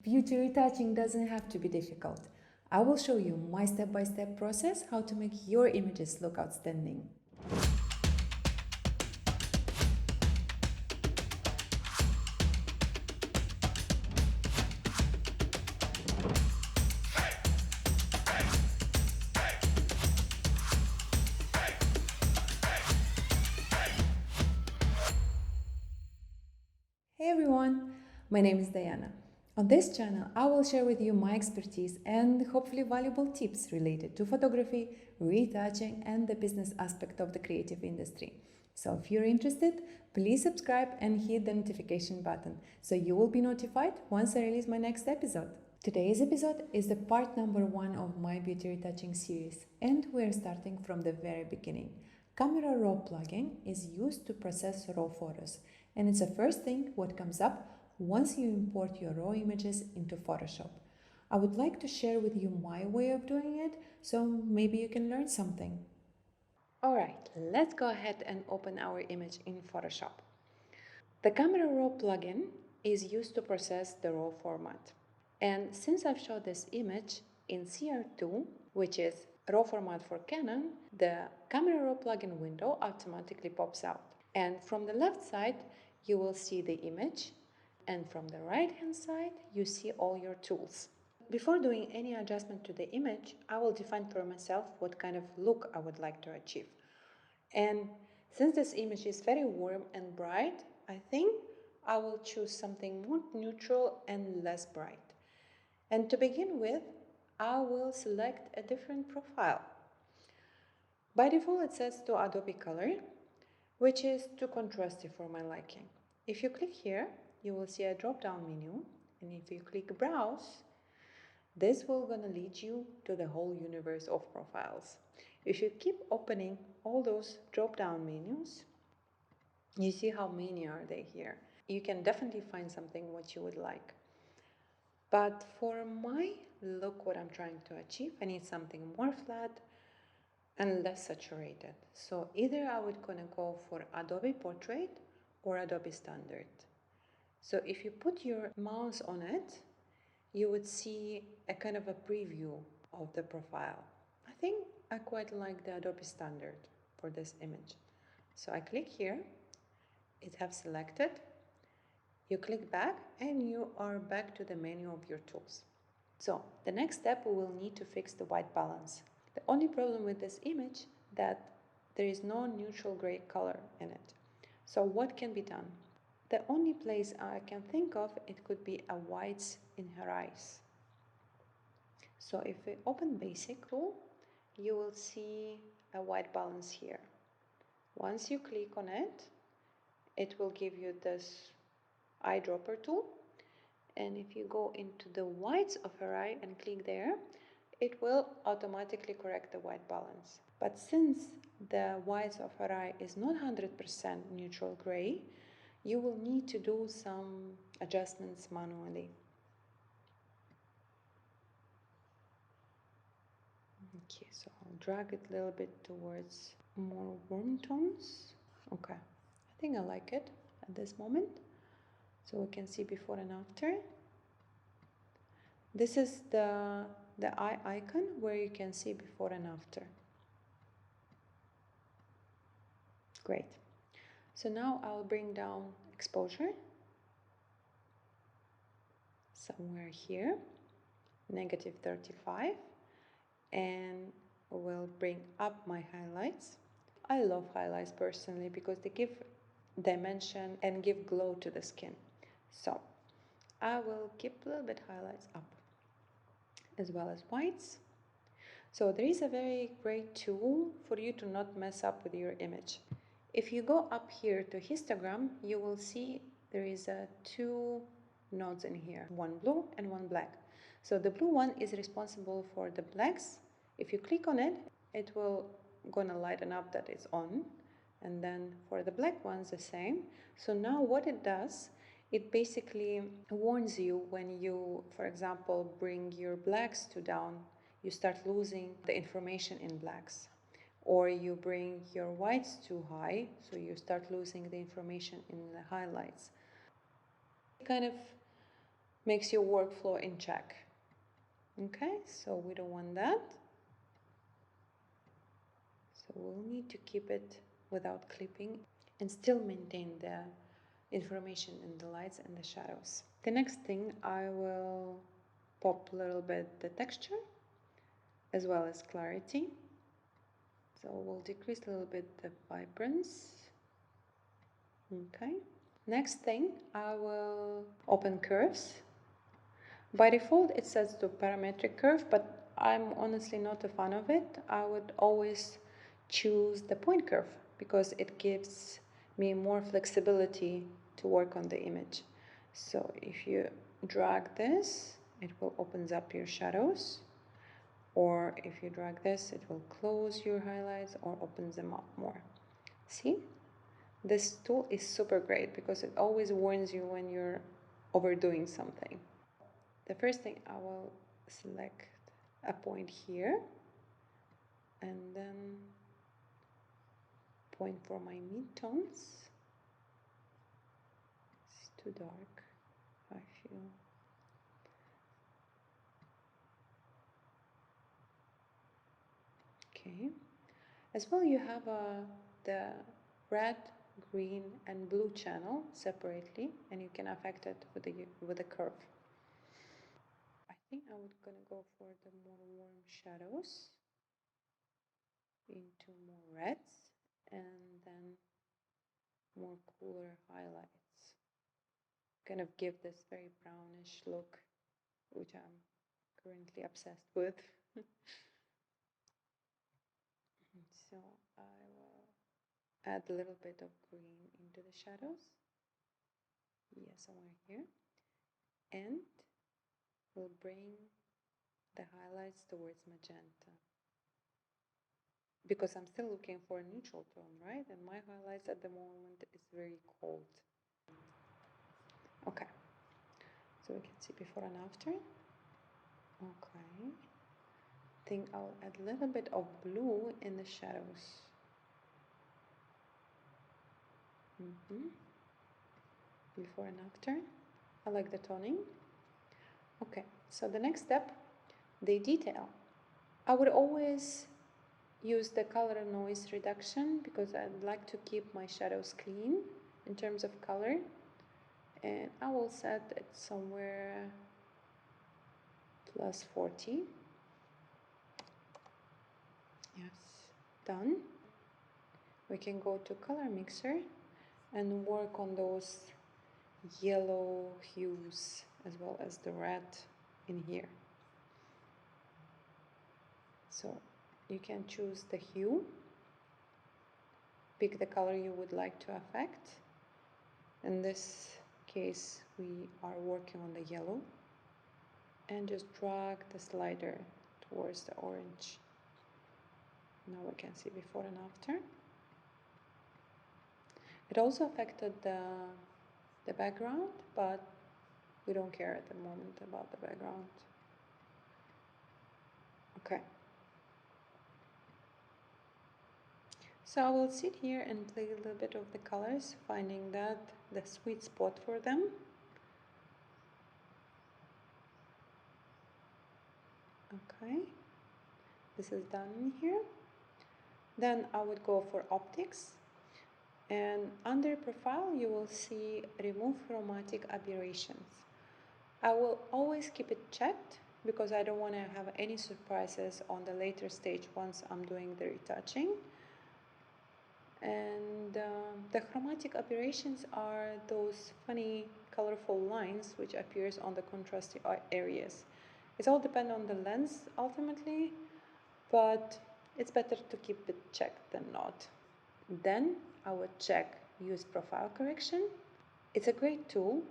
Beauty retouching doesn't have to be difficult. I will show you my step-by-step process how to make your images look outstanding. Hey everyone, my name is Diana. On this channel, I will share with you my expertise and hopefully valuable tips related to photography, retouching, and the business aspect of the creative industry. So if you're interested, please subscribe and hit the notification button so you will be notified once I release my next episode. Today's episode is the part number 1 of my beauty retouching series, and we're starting from the very beginning. Camera Raw plugin is used to process raw photos, and it's the first thing what comes up once you import your raw images into Photoshop. I would like to share with you my way of doing it, so maybe you can learn something. Alright, let's go ahead and open our image in Photoshop. The Camera Raw plugin is used to process the raw format. And since I've showed this image in CR2, which is raw format for Canon, the Camera Raw plugin window automatically pops out. And from the left side, you will see the image, and from the right hand side, you see all your tools. Before doing any adjustment to the image, I will define for myself what kind of look I would like to achieve. And since this image is very warm and bright, I think I will choose something more neutral and less bright. And to begin with, I will select a different profile. By default, it sets to Adobe Color, which is too contrasty for my liking. If you click here, you will see a drop-down menu, and if you click Browse, this will gonna lead you to the whole universe of profiles. If you keep opening all those drop-down menus, you see how many are they here. You can definitely find something what you would like. But for my look, what I'm trying to achieve, I need something more flat and less saturated. So either I would gonna go for Adobe Portrait or Adobe Standard. So if you put your mouse on it, you would see a kind of a preview of the profile. I think I quite like the Adobe Standard for this image. So I click here, it have selected, you click back and you are back to the menu of your tools. So the next step, we will need to fix the white balance. The only problem with this image that there is no neutral gray color in it. So what can be done? The only place I can think of, it could be a whites in her eyes. So if we open basic tool, you will see a white balance here. Once you click on it, it will give you this eyedropper tool. And if you go into the whites of her eye and click there, it will automatically correct the white balance. But since the whites of her eye is not 100% neutral gray, you will need to do some adjustments manually. Okay, so I'll drag it a little bit towards more warm tones. Okay, I think I like it at this moment. So we can see before and after. This is the eye icon where you can see before and after. Great. So now I'll bring down exposure somewhere here, -35, and we'll bring up my highlights. I love highlights personally because they give dimension and give glow to the skin. So I will keep a little bit highlights up, as well as whites. So there is a very great tool for you to not mess up with your image. If you go up here to histogram, you will see there is two nodes in here, one blue and one black. So the blue one is responsible for the blacks. If you click on it, it will gonna lighten up that it's on. And then for the black ones, the same. So now what it does, it basically warns you when you, for example, bring your blacks to down, you start losing the information in blacks. Or you bring your whites too high, so you start losing the information in the highlights. It kind of makes your workflow in check. Okay, so we don't want that. So we'll need to keep it without clipping and still maintain the information in the lights and the shadows. The next thing, I will pop a little bit the texture as well as clarity. So we'll decrease a little bit the vibrance. Okay. Next thing, I will open curves. By default, it sets to parametric curve, but I'm honestly not a fan of it. I would always choose the point curve because it gives me more flexibility to work on the image. So if you drag this, it will opens up your shadows, or if you drag this, it will close your highlights or opens them up more. See? This tool is super great because it always warns you when you're overdoing something. The first thing, I will select a point here and then point for my midtones. It's too dark, I feel. Okay. As well, you have the red, green, and blue channel separately, and you can affect it with a curve. I think I would gonna go for the more warm shadows into more reds and then more cooler highlights. Kind of give this very brownish look, which I'm currently obsessed with. So I will add a little bit of green into the shadows. Yeah, somewhere here. And we'll bring the highlights towards magenta. Because I'm still looking for a neutral tone, right? And my highlights at the moment is very cold. Okay, so we can see before and after. Okay, I think I'll add a little bit of blue in the shadows. Before and after. I like the toning. Okay, so the next step, the detail. I would always use the color noise reduction because I'd like to keep my shadows clean in terms of color. And I will set it somewhere plus 40. Yes, done. We can go to color mixer and work on those yellow hues as well as the red in here. So you can choose the hue, pick the color you would like to affect. In this case, we are working on the yellow, and just drag the slider towards the orange. Now we can see before and after. It also affected the background, but we don't care at the moment about the background. Okay. So I will sit here and play a little bit of the colors, finding that the sweet spot for them. Okay, this is done in here. Then I would go for optics, and under profile you will see remove chromatic aberrations. I will always keep it checked because I don't want to have any surprises on the later stage once I'm doing the retouching. And the chromatic aberrations are those funny colorful lines which appears on the contrasty areas. It all depends on the lens ultimately, but it's better to keep it checked than not. Then I would check use profile correction. It's a great tool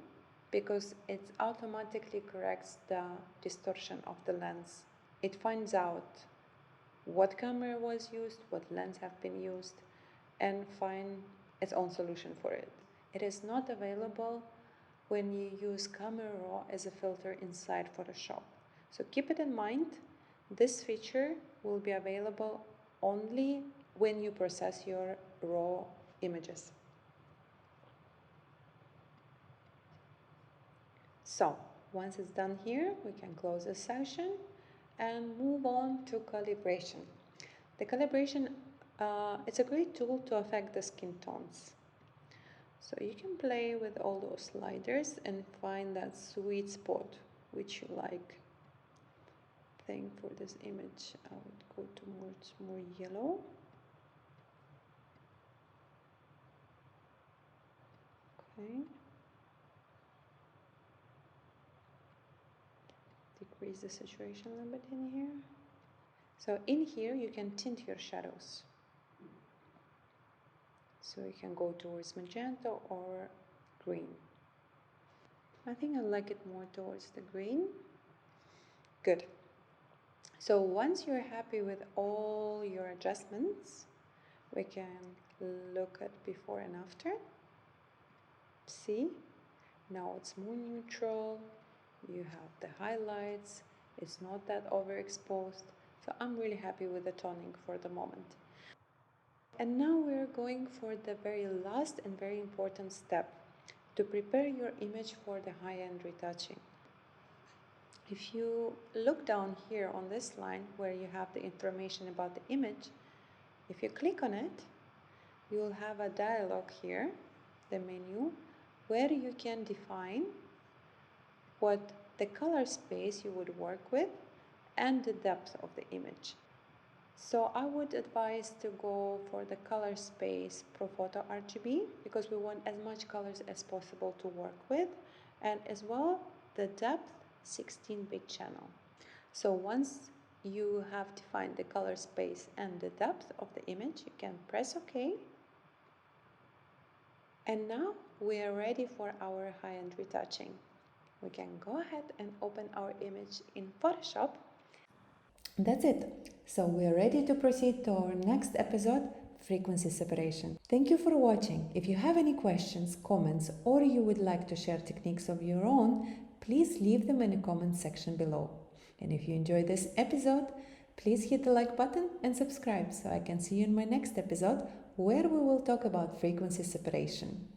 because it automatically corrects the distortion of the lens. It finds out what camera was used, what lens have been used, and find its own solution for it. It is not available when you use Camera Raw as a filter inside Photoshop. So keep it in mind, this feature will be available only when you process your raw images. So Once it's done here, we can close the section and move on to calibration. The calibration, it's a great tool to affect the skin tones. So you can play with all those sliders and find that sweet spot which you like. I think for this image I would go towards more yellow. Okay. Decrease the saturation a little bit in here. So in here you can tint your shadows. So you can go towards magenta or green. I think I like it more towards the green. Good. So once you're happy with all your adjustments, we can look at before and after. See, now it's more neutral. You have the highlights. It's not that overexposed. So I'm really happy with the toning for the moment. And now we're going for the very last and very important step to prepare your image for the high-end retouching. If you look down here on this line where you have the information about the image, if you click on it, you will have a dialog here, the menu, where you can define what the color space you would work with and the depth of the image. So I would advise to go for the color space Profoto RGB because we want as much colors as possible to work with, and as well the depth 16-bit channel. So once you have defined the color space and the depth of the image, you can press OK. And now we are ready for our high-end retouching. We can go ahead and open our image in Photoshop. That's it. So we are ready to proceed to our next episode, frequency separation. Thank you for watching. If you have any questions, comments, or you would like to share techniques of your own, please leave them in the comment section below. And if you enjoyed this episode, please hit the like button and subscribe so I can see you in my next episode where we will talk about frequency separation.